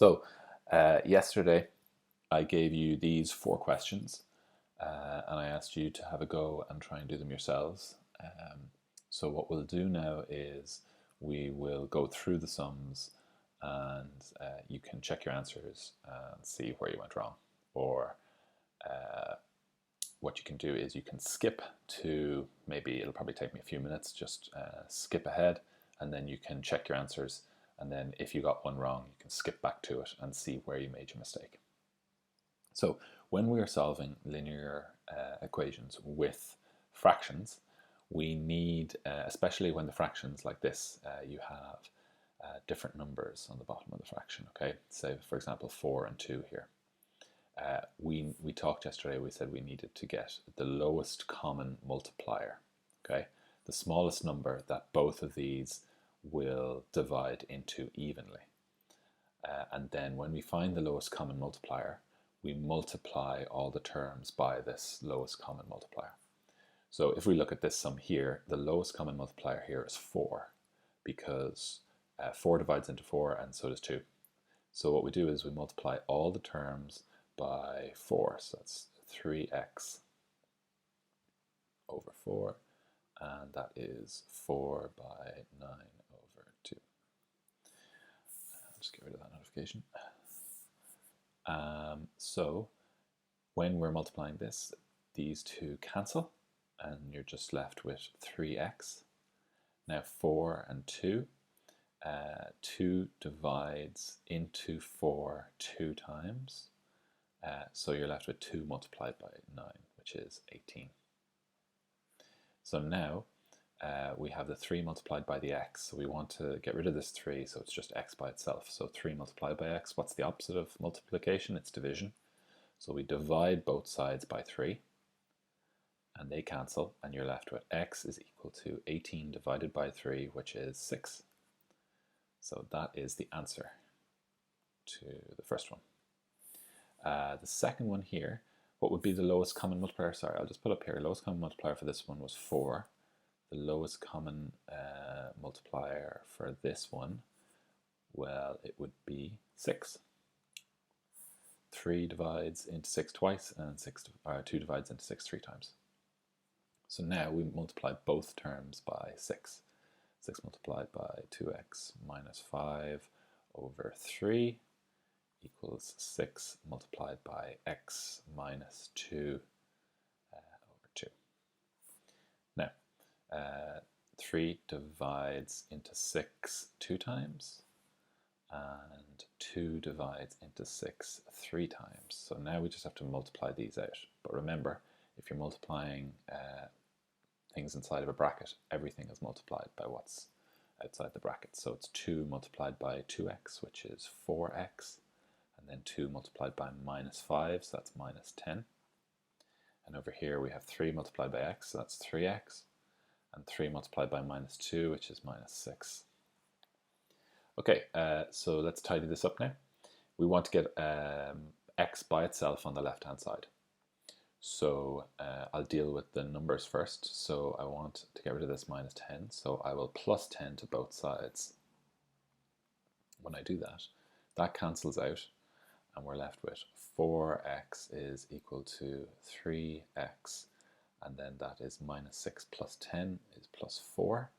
So, yesterday I gave you these four questions and I asked you to have a go and try and do them yourselves. So, what we'll do now is we will go through the sums and you can check your answers and see where you went wrong. Or what you can do is you can skip to maybe it'll probably take me a few minutes, just skip ahead and then you can check your answers. And then if you got one wrong, you can skip back to it and see where you made your mistake. So when we are solving linear equations with fractions, we need, especially when the fractions like this, you have different numbers on the bottom of the fraction, okay? Say, for example, 4 and 2 here. We talked yesterday, we said we needed to get the lowest common multiplier, okay? The smallest number that both of these will divide into evenly. And then when we find the lowest common multiplier, we multiply all the terms by this lowest common multiplier. So if we look at this sum here, the lowest common multiplier here is 4 because 4 divides into 4 and so does 2. So what we do is we multiply all the terms by 4, so that's 3x over 4, and that is 4 by 9 over 2. Just get rid of that notification. So when we're multiplying this, these two cancel, and you're just left with 3x. Now 4 and 2, 2 divides into 4 2 times, so you're left with 2 multiplied by 9, which is 18. So now we have the 3 multiplied by the x, so we want to get rid of this 3, so it's just x by itself. So 3 multiplied by x, what's the opposite of multiplication? It's division. So we divide both sides by 3, and they cancel, and you're left with x is equal to 18 divided by 3, which is 6. So that is the answer to the first one. The second one here, what would be the lowest common multiplier? Sorry, I'll just put up here. Lowest common multiplier for this one was 4. The lowest common multiplier for this one, well, it would be 6. 3 divides into 6 twice, and 2 divides into 6 3 times. So now we multiply both terms by 6. 6 multiplied by 2x minus 5 over 3 equals 6 multiplied by x minus 2 over 2. Now, 3 divides into 6 2 times, and 2 divides into 6 3 times. So now we just have to multiply these out. But remember, if you're multiplying things inside of a bracket, everything is multiplied by what's outside the bracket. So it's 2 multiplied by 2x, which is 4x, and then 2 multiplied by minus 5, so that's minus 10. And over here we have 3 multiplied by x, so that's 3x, and 3 multiplied by minus 2, which is minus 6. Okay, so let's tidy this up now. We want to get x by itself on the left-hand side. So I'll deal with the numbers first. So I want to get rid of this minus 10, so I will plus 10 to both sides. When I do that, that cancels out, and we're left with 4x is equal to 3x, and then that is minus 6 plus 10 is plus 4.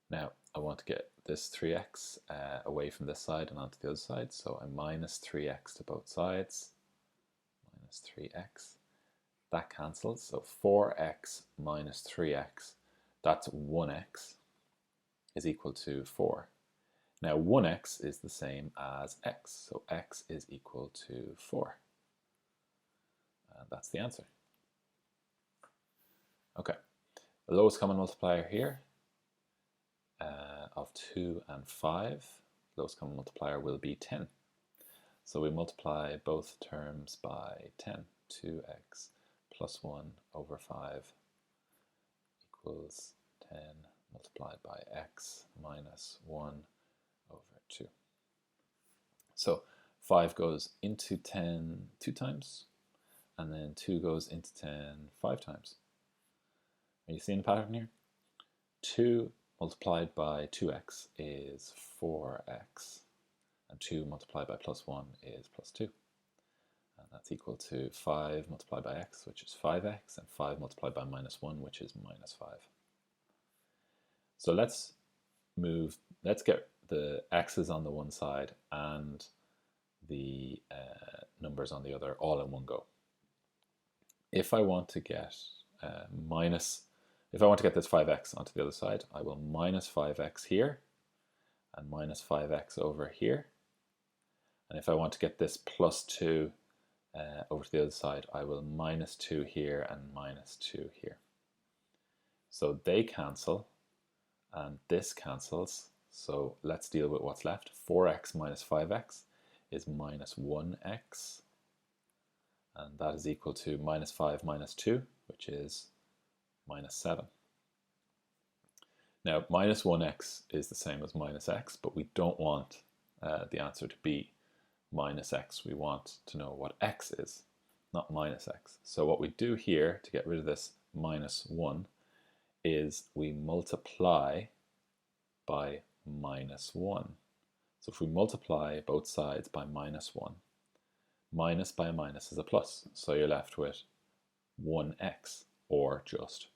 Now I want to get this 3x away from this side and onto the other side, so I minus 3x to both sides, minus 3x. That cancels, so 4x minus 3x, that's 1x, is equal to 4. Now 1x is the same as x, so x is equal to 4. And that's the answer. Okay, the lowest common multiplier here of 2 and 5, lowest common multiplier will be 10. So we multiply both terms by 10. 2x plus 1 over 5 equals 10 multiplied by x minus 1 over 2. So 5 goes into 10 2 times, and then 2 goes into 10 5 times. Are you seeing the pattern here? 2 multiplied by 2x is 4x. and 2 multiplied by plus 1 is plus 2. And that's equal to 5 multiplied by x, which is 5x, and 5 multiplied by minus 1, which is minus 5. So let's get the x's on the one side and the numbers on the other all in one go. If I want to get if I want to get this 5x onto the other side, I will minus 5x here and minus 5x over here. And if I want to get this plus 2 over to the other side, I will minus 2 here and minus 2 here. So they cancel and this cancels. So let's deal with what's left. 4x minus 5x is minus 1x. And that is equal to minus 5 minus 2, which is minus 7. Now, minus 1x is the same as minus x, but we don't want the answer to be minus x. We want to know what x is, not minus x. So what we do here to get rid of this minus 1 is we multiply by minus 1. So if we multiply both sides by minus 1, minus by a minus is a plus. So you're left with 1x, or just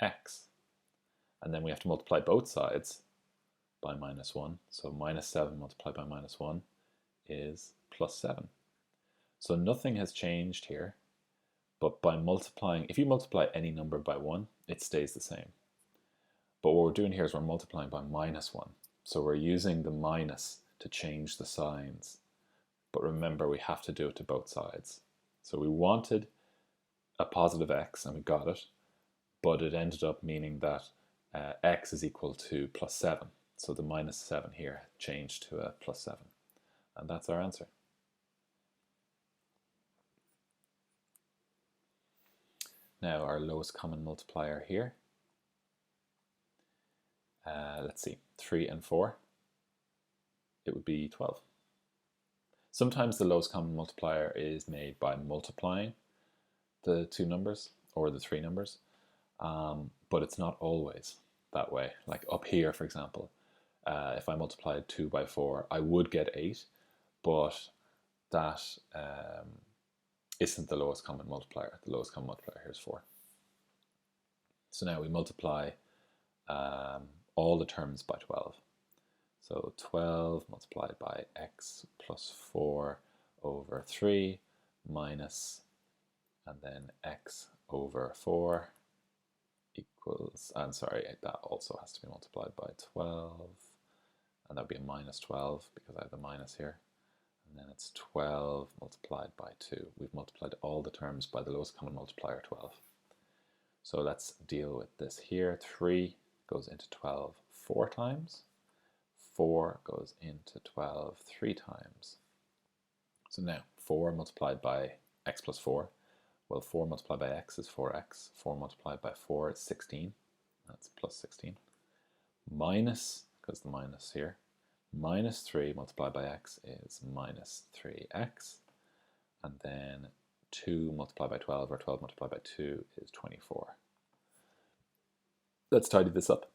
x. And then we have to multiply both sides by minus 1. So minus 7 multiplied by minus 1 is plus 7. So nothing has changed here, but by multiplying, if you multiply any number by 1, it stays the same. But what we're doing here is we're multiplying by minus 1. So we're using the minus to change the signs. But remember, we have to do it to both sides. So we wanted a positive x, and we got it, but it ended up meaning that x is equal to plus 7. So the minus 7 here changed to a plus 7. And that's our answer. Now our lowest common multiplier here. Let's see, 3 and 4. It would be 12. Sometimes the lowest common multiplier is made by multiplying the two numbers or the three numbers, but it's not always that way. Like up here, for example, if I multiplied 2 by 4, I would get 8, but that isn't the lowest common multiplier. The lowest common multiplier here is 4. So now we multiply all the terms by 12. So 12 multiplied by x plus 4 over 3 minus, and then x over 4 equals, and sorry, that also has to be multiplied by 12, and that would be a minus 12 because I have the minus here. And then it's 12 multiplied by 2. We've multiplied all the terms by the lowest common multiplier, 12. So let's deal with this here. 3 goes into 12 4 times. 4 goes into 12 3 times. So now 4 multiplied by x plus 4. Well, 4 multiplied by x is 4x. 4 multiplied by 4 is 16. That's plus 16. Minus, because the minus here, minus 3 multiplied by x is minus 3x. And then 2 multiplied by 12, or 12 multiplied by 2 is 24. Let's tidy this up.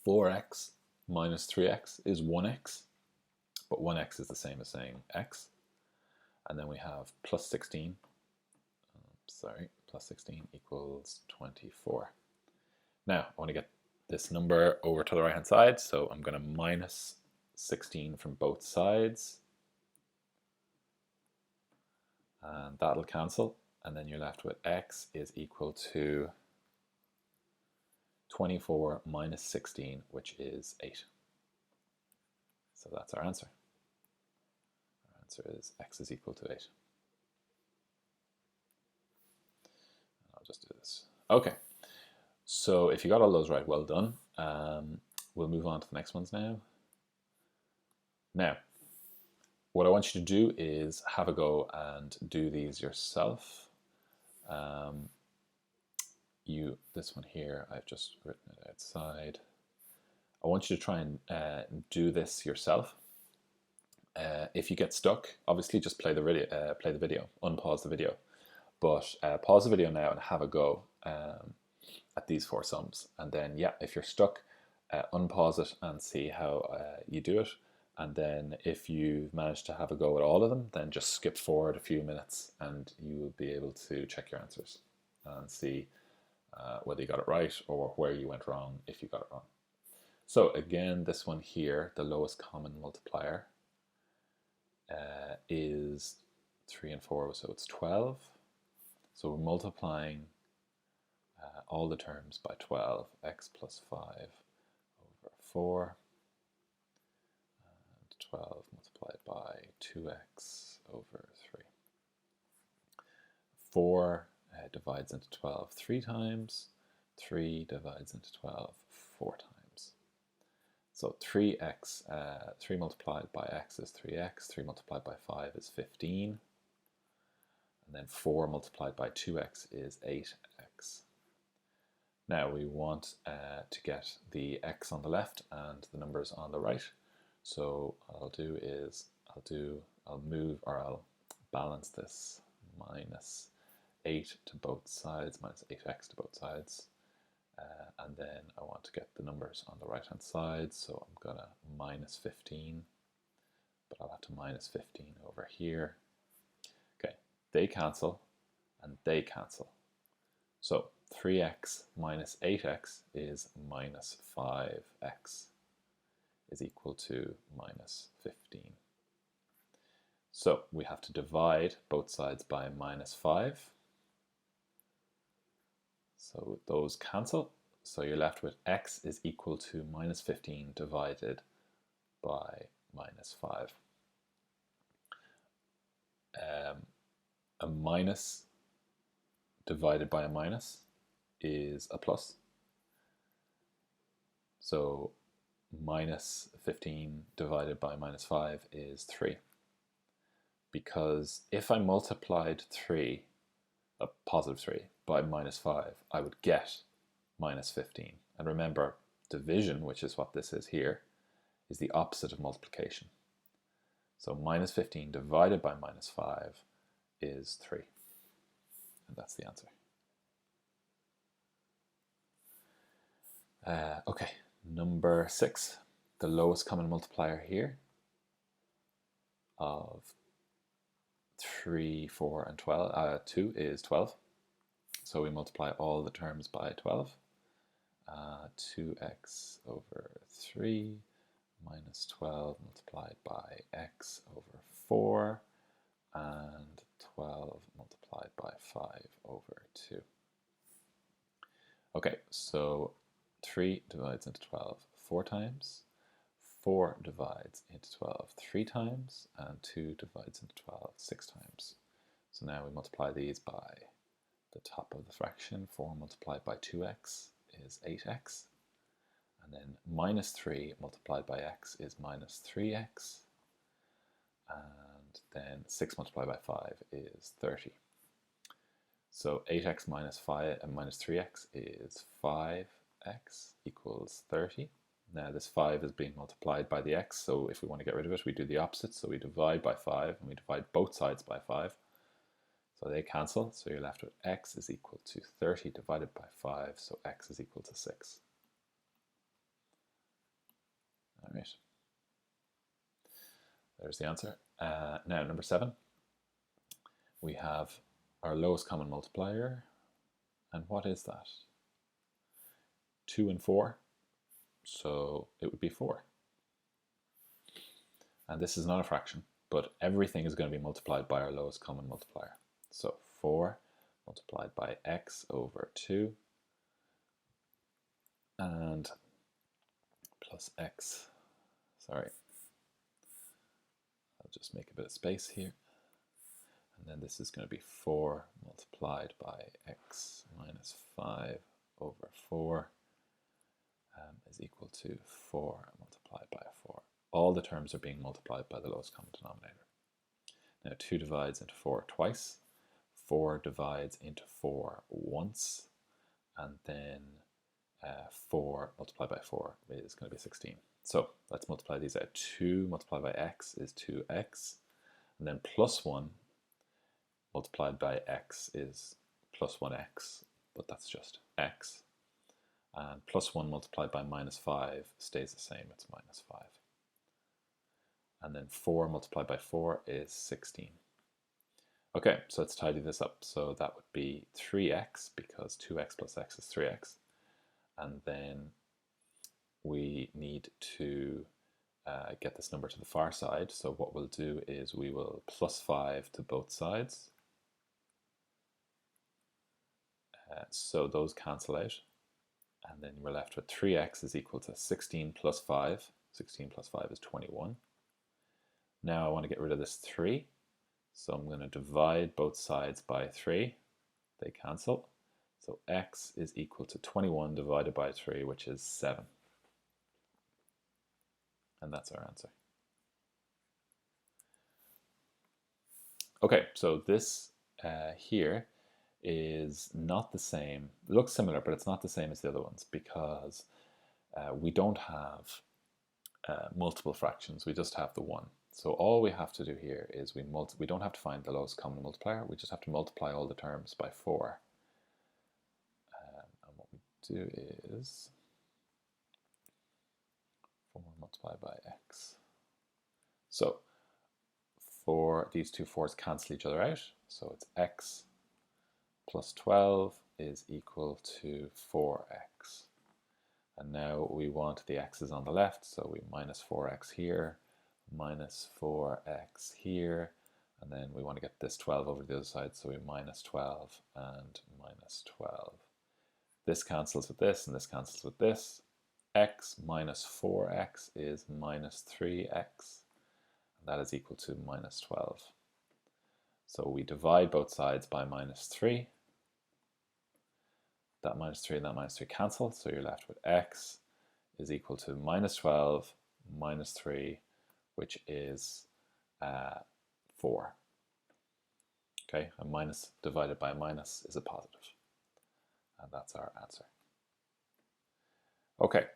4x minus 3x is 1x, but 1x is the same as saying x. And then we have plus 16, plus 16 equals 24. Now, I want to get this number over to the right hand side, so I'm going to minus 16 from both sides. And that'll cancel, and then you're left with x is equal to 24 minus 16, which is 8. So that's our answer. Our answer is x is equal to 8. I'll just do this. Okay, so if you got all those right, well done. We'll move on to the next ones now. Now, what I want you to do is have a go and do these yourself. This one here, I've just written it outside. I want you to try and do this yourself. If you get stuck, obviously just play the video, unpause the video. But pause the video now and have a go at these 4 sums. And then, yeah, if you're stuck, unpause it and see how you do it. And then if you've managed to have a go at all of them, then just skip forward a few minutes and you will be able to check your answers and see whether you got it right or where you went wrong if you got it wrong. So again, this one here, the lowest common multiplier is 3 and 4, so it's 12. So we're multiplying all the terms by 12, x plus 5 over 4, and 12 multiplied by 2x over 3. 4 divides into 12 3 times, 3 divides into 12 4 times. So 3x, 3 multiplied by x is 3x, 3 multiplied by 5 is 15, and then 4 multiplied by 2x is 8x. Now we want to get the x on the left and the numbers on the right. So what I'll do is I'll balance this minus 8 to both sides, minus 8x to both sides. And then I want to get the numbers on the right hand side, so I'm going to minus 15, but I'll have to minus 15 over here. Okay, they cancel and they cancel. So 3x minus 8x is minus 5x is equal to minus 15. So we have to divide both sides by minus 5. So those cancel. So you're left with x is equal to minus 15 divided by minus 5. A minus divided by a minus is a plus. So minus 15 divided by minus 5 is 3. Because if I multiplied 3, a positive 3, by minus 5, I would get minus 15. And remember, division, which is what this is here, is the opposite of multiplication. So minus 15 divided by minus 5 is 3. And that's the answer. Okay, number 6. The lowest common multiplier here of 3, 4, and 2 is 12. So we multiply all the terms by 12. 2x over 3 minus 12 multiplied by x over 4 and 12 multiplied by 5 over 2. Okay, so 3 divides into 12 4 times, 4 divides into 12 3 times, and 2 divides into 12 6 times. So now we multiply these by the top of the fraction. 4 multiplied by 2x is 8x, and then minus 3 multiplied by x is minus 3x, and then 6 multiplied by 5 is 30. So 8x minus 5 and minus 3x is 5x equals 30. Now this 5 is being multiplied by the x, so if we want to get rid of it, we do the opposite. So we divide by 5, and we divide both sides by 5. So they cancel, so you're left with x is equal to 30 divided by 5, so x is equal to 6. All right. There's the answer. Now, number 7. We have our lowest common multiplier. And what is that? 2 and 4. So it would be 4. And this is not a fraction, but everything is going to be multiplied by our lowest common multiplier. So 4 multiplied by x over 2 and plus x. Sorry. I'll just make a bit of space here. And then this is going to be 4 multiplied by x minus 5 over 4 is equal to 4 multiplied by 4. All the terms are being multiplied by the lowest common denominator. Now 2 divides into 4 twice, 4 divides into 4 once, and then 4 multiplied by 4 is going to be 16. So let's multiply these out. 2 multiplied by x is 2x, and then plus 1 multiplied by x is plus 1x, but that's just x. And plus 1 multiplied by minus 5 stays the same, it's minus 5. and then 4 multiplied by 4 is 16. Okay, so let's tidy this up. So that would be 3x, because 2x plus x is 3x. And then we need to get this number to the far side. So what we'll do is we will plus 5 to both sides. So those cancel out. And then we're left with 3x is equal to 16 plus 5. 16 plus 5 is 21. Now I want to get rid of this 3. So I'm going to divide both sides by 3. They cancel. So x is equal to 21 divided by 3, which is 7. And that's our answer. Okay, so this here is not the same. It looks similar, but it's not the same as the other ones because we don't have multiple fractions. We just have the 1. So all we have to do here is we don't have to find the lowest common multiplier. We just have to multiply all the terms by 4. And what we do is 4 multiplied by x. So these two 4's cancel each other out. So it's x plus 12 is equal to 4x. And now we want the x's on the left, so we minus 4x here, minus 4x here, and then we want to get this 12 over to the other side, so we minus 12 and minus 12. This cancels with this, and this cancels with this. X minus 4x is minus 3x, and that is equal to minus 12. So we divide both sides by minus 3. That minus 3 and that minus 3 cancel, so you're left with x is equal to minus 12 minus 3, which is 4. Okay, a minus divided by a minus is a positive. And that's our answer. Okay,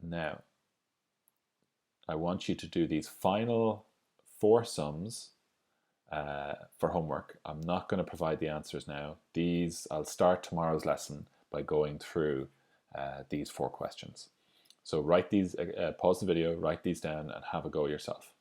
now I want you to do these final 4 sums for homework. I'm not going to provide the answers now. I'll start tomorrow's lesson by going through these 4 questions. So write these, pause the video, write these down and have a go yourself.